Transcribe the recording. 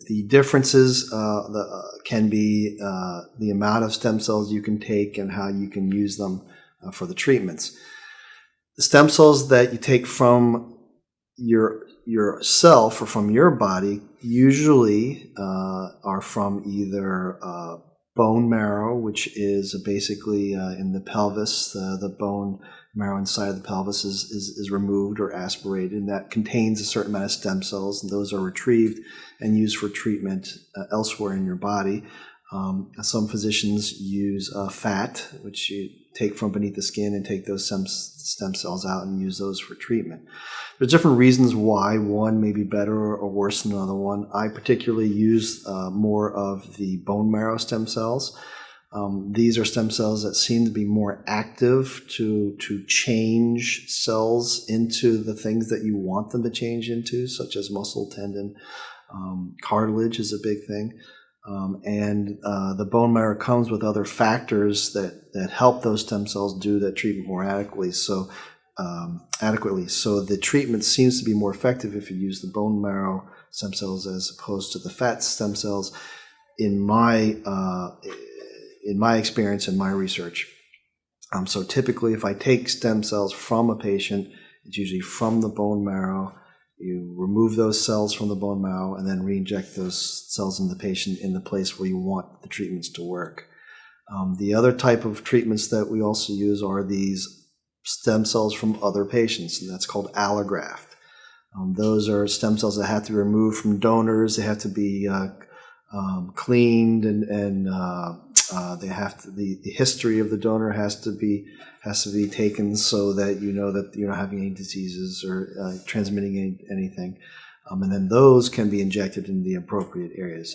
The differences can be the amount of stem cells you can take and how you can use them for the treatments. The stem cells that you take from yourself or from your body usually are from either bone marrow, which is basically in the pelvis. The bone marrow inside of the pelvis is removed or aspirated, and that contains a certain amount of stem cells, and those are retrieved and used for treatment elsewhere in your body. Some physicians use fat, which you take from beneath the skin and take those stem cells out and use those for treatment. There's different reasons why one may be better or worse than another one. I particularly use more of the bone marrow stem cells. These are stem cells that seem to be more active to change cells into the things that you want them to change into, such as muscle, tendon, cartilage is a big thing. And the bone marrow comes with other factors that help those stem cells do that treatment more adequately. So the treatment seems to be more effective if you use the bone marrow stem cells as opposed to the fat stem cells. In my experience and my research, so typically, if I take stem cells from a patient, it's usually from the bone marrow. You remove those cells from the bone marrow and then re-inject those cells in the patient in the place where you want the treatments to work. The other type of treatments that we also use are these stem cells from other patients, and that's called allograft. Those are stem cells that have to be removed from donors. They have to be cleaned, and they have to. The history of the donor has to be taken so that you know that you're not having any diseases or transmitting anything. And then those can be injected in the appropriate areas.